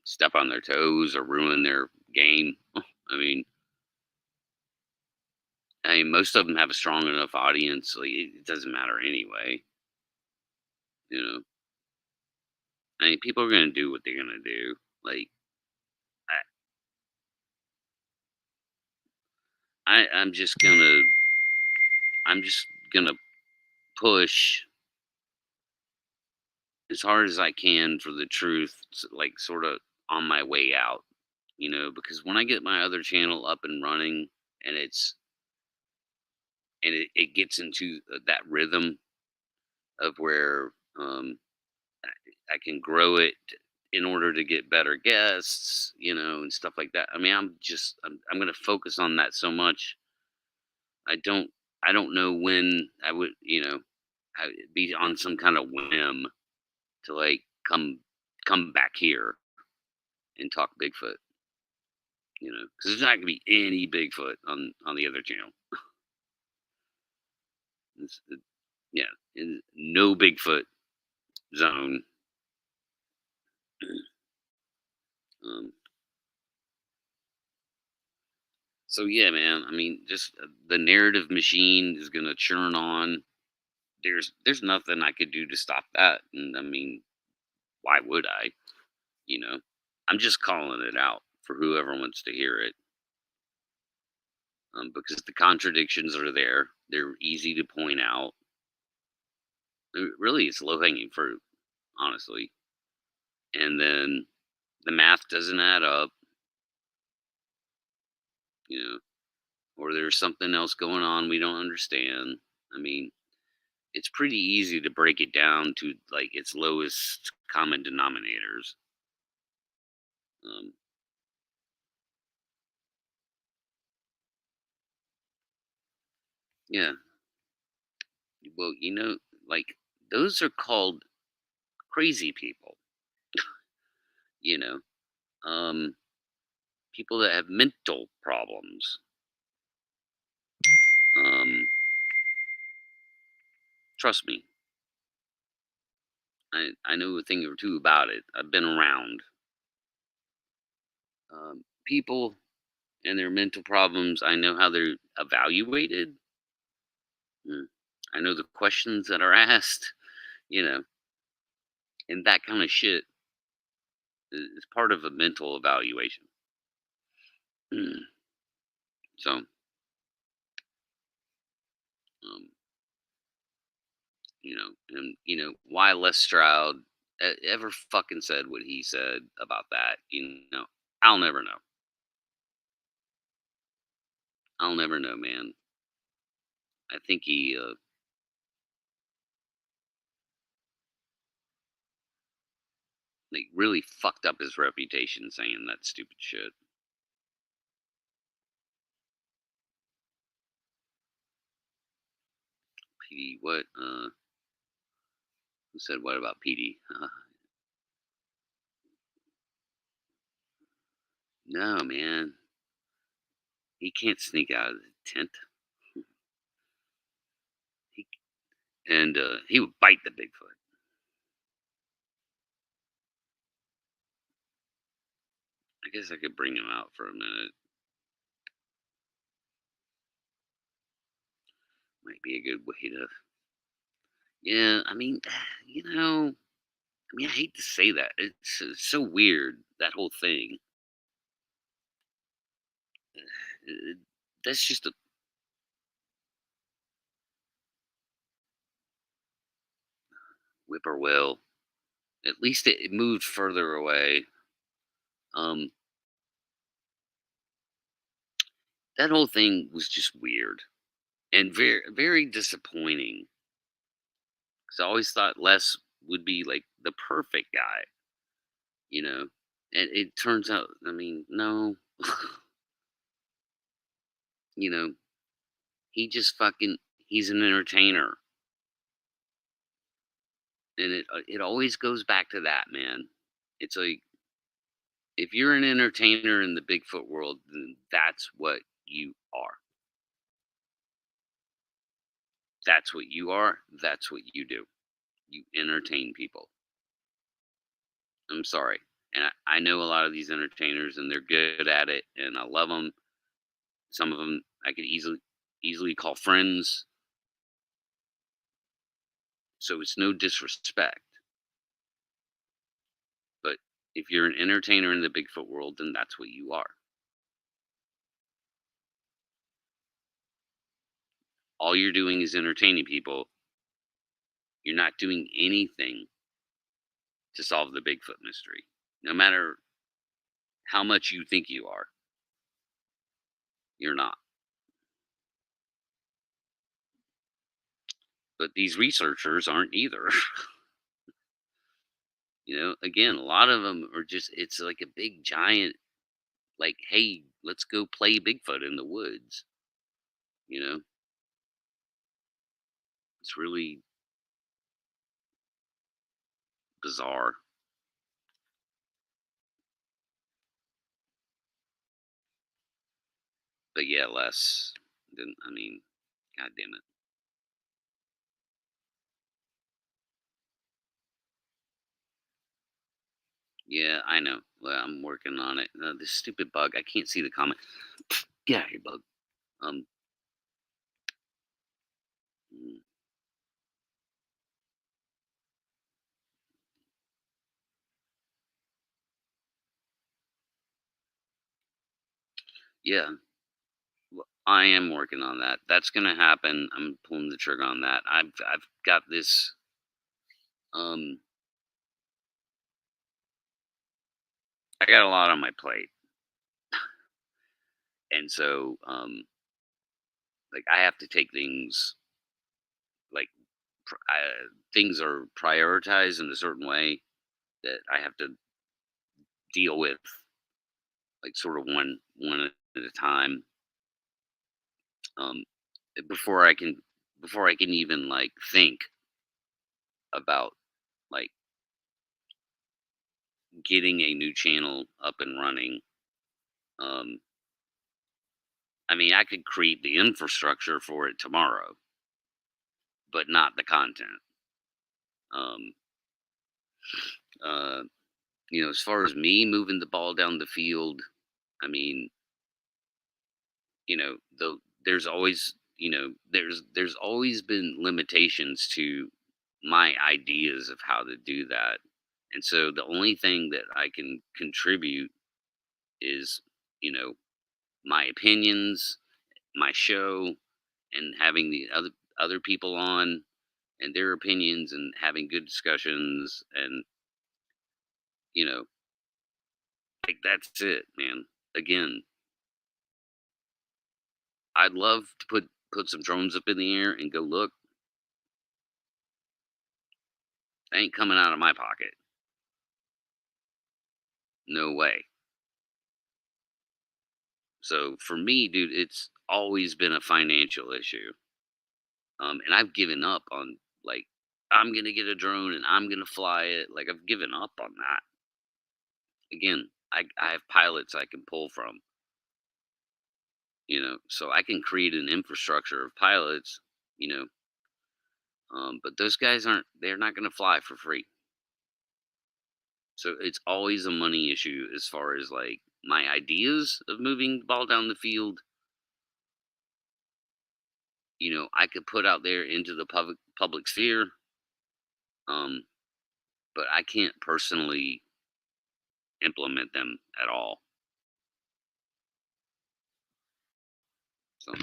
step on their toes or ruin their game. I mean, most of them have a strong enough audience. Like, it doesn't matter anyway. You know, I mean, people are gonna do what they're gonna do. Like, I'm just gonna, push as hard as I can for the truth, like sort of on my way out. You know, because when I get my other channel up and running, and it gets into that rhythm of where I can grow it in order to get better guests, you know, and stuff like that. I mean, I'm going to focus on that so much. I don't I don't know when I would, be on some kind of whim to like come back here and talk Bigfoot, you know, because there's not going to be any Bigfoot on the other channel. It's, yeah, no Bigfoot zone. Um, so yeah, man. I mean, just the narrative machine is gonna churn on. There's nothing I could do to stop that, and I mean, why would I? You know, I'm just calling it out for whoever wants to hear it, because the contradictions are there. They're easy to point out. Really, it's low hanging fruit, honestly. And then the math doesn't add up, you know, or there's something else going on we don't understand. I mean, it's pretty easy to break it down to like its lowest common denominators. Um, yeah, well, like those are called crazy people. You know, um, people that have mental problems. Um, Trust me, I know a thing or two about it. I've been around. People and their mental problems, I know how they're evaluated. Mm. I know the questions that are asked, you know, and that kind of shit is part of a mental evaluation. Mm. So, um, and why Les Stroud ever fucking said what he said about that, I'll never know. I'll never know, man. I think he like really fucked up his reputation saying that stupid shit. PD, what? Who said what about PD? No, man. He can't sneak out of the tent. He, and he would bite the Bigfoot. I guess I could bring him out for a minute. Might be a good way to. Yeah, I mean, I hate to say that. It's so weird, that whole thing. Uh, That's just a whippoorwill. At least it moved further away. Um, that whole thing was just weird and very, very disappointing. Because I always thought Les would be like the perfect guy, you know. And it turns out, I mean, no, you know, he just fucking, he's an entertainer. And it always goes back to that, man. It's like, if you're an entertainer in the Bigfoot world, then that's what you are. That's what you are. That's what you do. You entertain people. I'm sorry. And I know a lot of these entertainers and they're good at it and I love them. Some of them I could easily call friends. So it's no disrespect. But if you're an entertainer in the Bigfoot world, then that's what you are. All you're doing is entertaining people. You're not doing anything to solve the Bigfoot mystery. No matter how much you think you are, you're not. But these researchers aren't either. Again, a lot of them are just, it's like a big giant, like, hey, let's go play Bigfoot in the woods. You know, it's really bizarre. But yeah, less than, I mean, god damn it. Yeah, I know. Well, I'm working on it. This stupid bug, I can't see the comment. Get out of here, bug. Um, mm, yeah, I am working on that. That's gonna happen. I'm pulling the trigger on that. I've got this. Um, I got a lot on my plate, and so like I have to take things like things are prioritized in a certain way that I have to deal with, like sort of one at a time. Um, before I can even like think about like getting a new channel up and running. Um, I mean, I could create the infrastructure for it tomorrow, but not the content. Um, uh, as far as me moving the ball down the field, I mean, there's always, there's always been limitations to my ideas of how to do that. And so the only thing that I can contribute is, you know, my opinions, my show, and having the other people on and their opinions and having good discussions, and you know like, that's it, man. Again, I'd love to put some drones up in the air and go look. They ain't coming out of my pocket. No way. So for me, dude, it's always been a financial issue. And I've given up on, like, I'm gonna get a drone and I'm gonna fly it. Like, I've given up on that. Again, I have pilots I can pull from, so I can create an infrastructure of pilots, you know. But those guys they're not gonna fly for free. So it's always a money issue as far as, like, my ideas of moving the ball down the field. I could put out there into the public sphere, um, but I can't personally implement them at all. So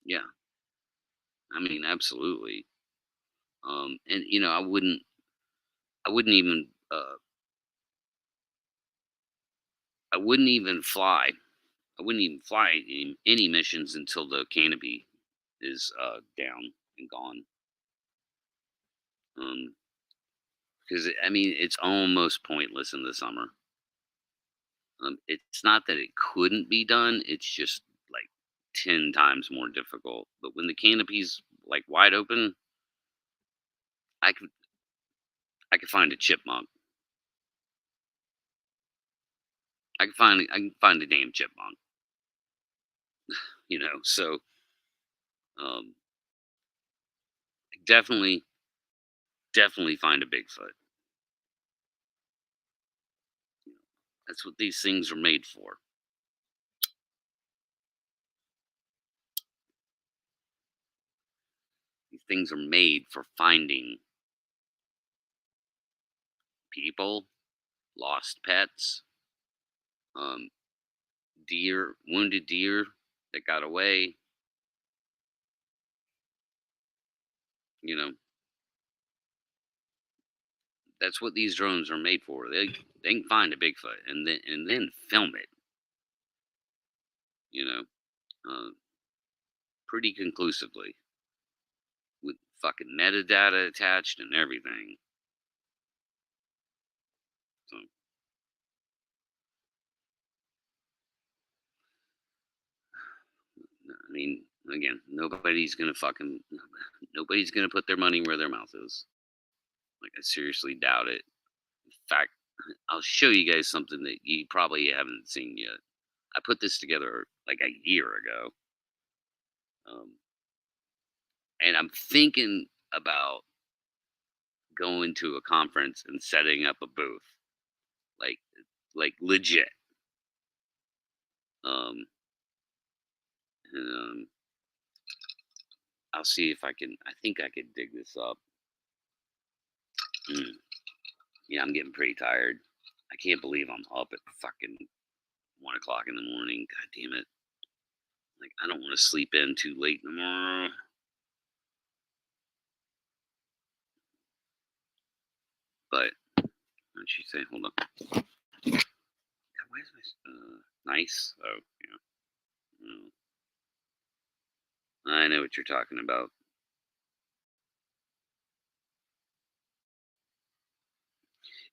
yeah, I mean, absolutely. And I wouldn't even, I wouldn't even fly. I wouldn't even fly any missions until the canopy is down and gone. Because I mean, it's almost pointless in the summer. It's not that it couldn't be done; it's just like 10 times more difficult. But when the canopy's like wide open, I could I could find a chipmunk. I can find a damn chipmunk. So um, definitely definitely find a Bigfoot. That's what these things are made for. These things are made for finding people, lost pets, um, wounded deer that got away. You know, that's what these drones are made for. They can find a Bigfoot and then film it. You know, uh, pretty conclusively with fucking metadata attached and everything. So I mean, again, nobody's gonna put their money where their mouth is. Like, I seriously doubt it. In fact, I'll show you guys something that you probably haven't seen yet. I put this together like a year ago, um, and I'm thinking about going to a conference and setting up a booth, like legit. Um, and, I'll see if I can. I think I could dig this up. Mm, yeah, I'm getting pretty tired. I can't believe I'm up at fucking 1 o'clock in the morning. God damn it! Like, I don't want to sleep in too late tomorrow. But what did she say? Hold on. Why is my nice? Oh, yeah. I know what you're talking about.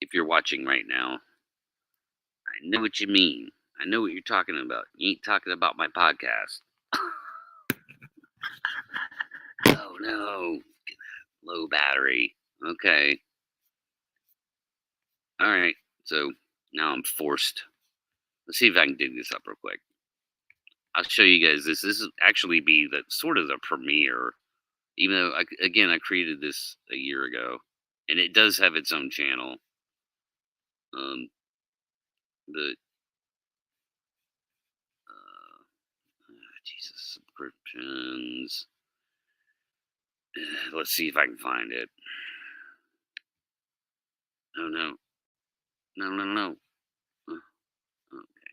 If you're watching right now, I know what you mean. I know what you're talking about. You ain't talking about my podcast. Oh no. Low battery. Okay. Alright. So now I'm forced. Let's see if I can dig this up real quick. I'll show you guys this. This is actually be the sort of the premiere Even though, I created this a year ago, and it does have its own channel. The Jesus, subscriptions. Let's see if I can find it. Oh no, no. Okay,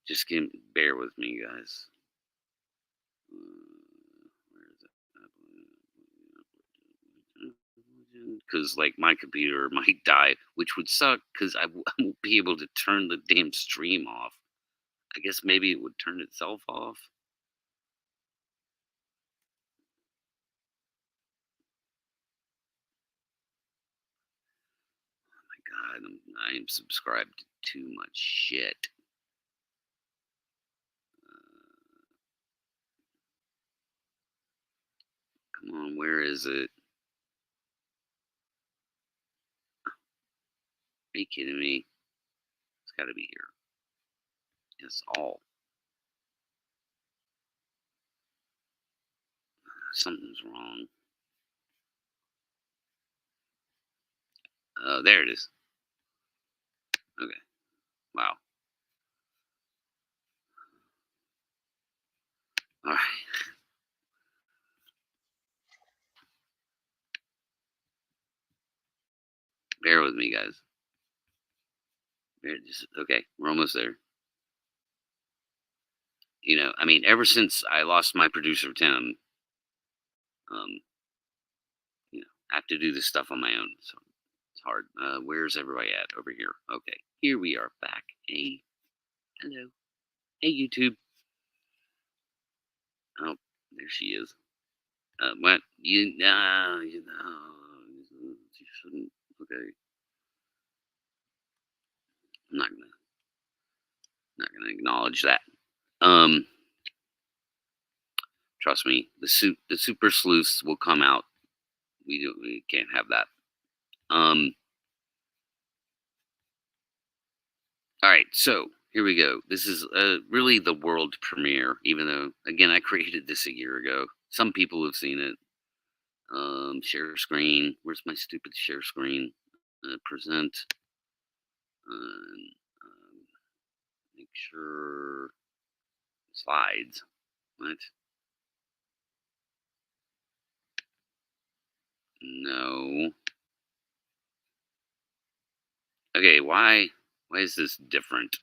just bear with me, guys. Where is it? Because like my computer might die, which would suck because I won't be able to turn the damn stream off. I guess maybe it would turn itself off. Oh my God, I am subscribed to too much shit. Come on, where is it? Are you kidding me? It's got to be here. It's all. Something's wrong. There it is. Okay. Wow. All right. Bear with me, guys. Okay, we're almost there. I mean, ever since I lost my producer Tim, I have to do this stuff on my own, so it's hard. Where's everybody at? Over here. Okay, here we are back. Hey, hello. Hey, YouTube. Oh, there she is. What? You shouldn't. Okay. I'm not gonna acknowledge that. Trust me, the super sleuths will come out. We can't have that. All right, so here we go. This is really the world premiere, even though, again, I created this a year ago. Some people have seen it. Share screen. Where's my stupid share screen? Present. Make sure. Slides. What? No. Okay, why is this different?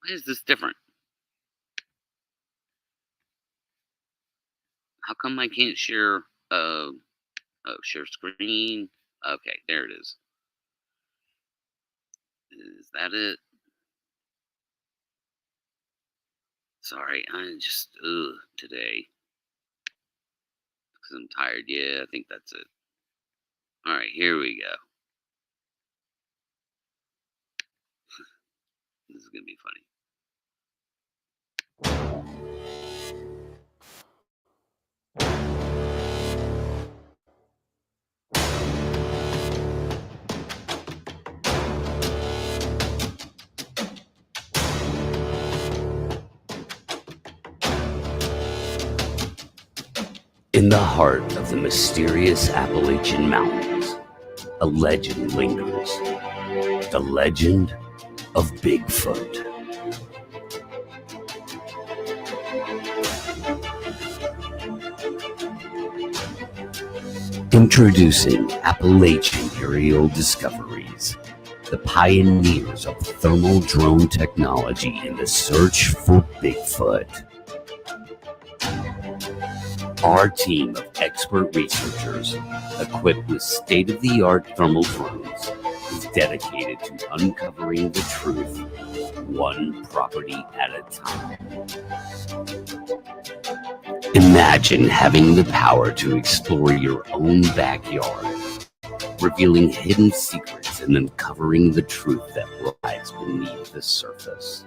Why is this different? How come I can't share share screen? Okay, there it is. Is that it? Sorry, I just today. Because I'm tired. Yeah, I think that's it. Alright, here we go. This is gonna be funny. In the heart of the mysterious Appalachian Mountains, a legend lingers. The legend of Bigfoot. Introducing Appalachian Aerial Discoveries, the pioneers of thermal drone technology in the search for Bigfoot. Our team of expert researchers, equipped with state-of-the-art thermal drones, is dedicated to uncovering the truth, one property at a time. Imagine having the power to explore your own backyard, revealing hidden secrets and uncovering the truth that lies beneath the surface.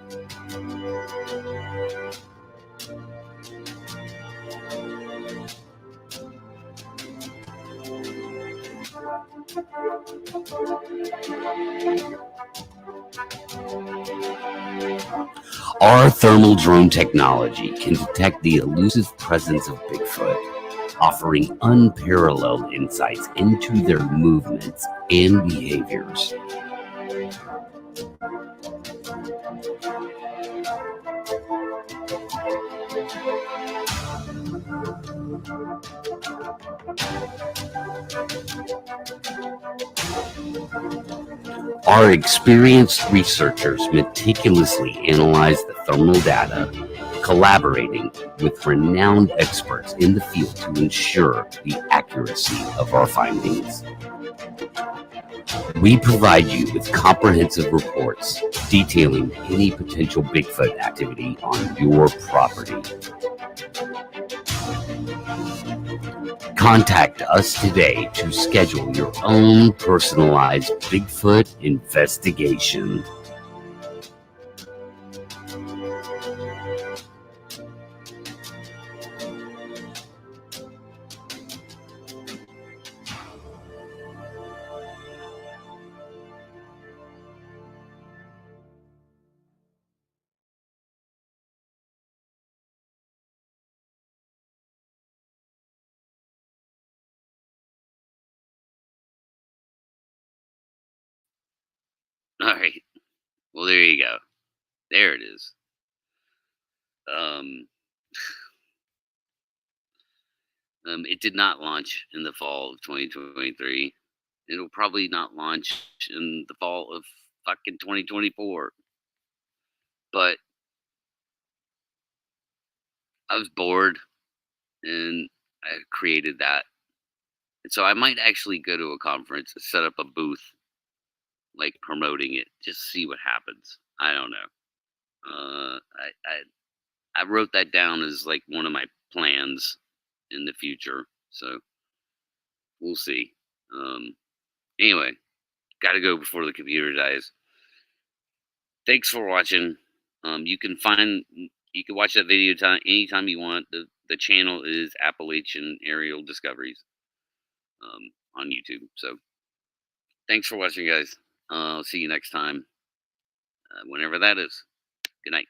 Our thermal drone technology can detect the elusive presence of Bigfoot, offering unparalleled insights into their movements and behaviors. Our experienced researchers meticulously analyze the thermal data, collaborating with renowned experts in the field to ensure the accuracy of our findings. We provide you with comprehensive reports detailing any potential Bigfoot activity on your property. Contact us today to schedule your own personalized Bigfoot investigation. All right. Well, there you go. There it is. It did not launch in the fall of 2023. It'll probably not launch in the fall of fucking 2024. But I was bored and I created that. And so I might actually go to a conference and set up a booth, like promoting it, just see what happens. I don't know. I wrote that down as like one of my plans in the future. So we'll see. Anyway, gotta go before the computer dies. Thanks for watching. You can watch that video anytime you want. The channel is Appalachian Aerial Discoveries on YouTube. So thanks for watching, guys. I'll see you next time, whenever that is. Good night.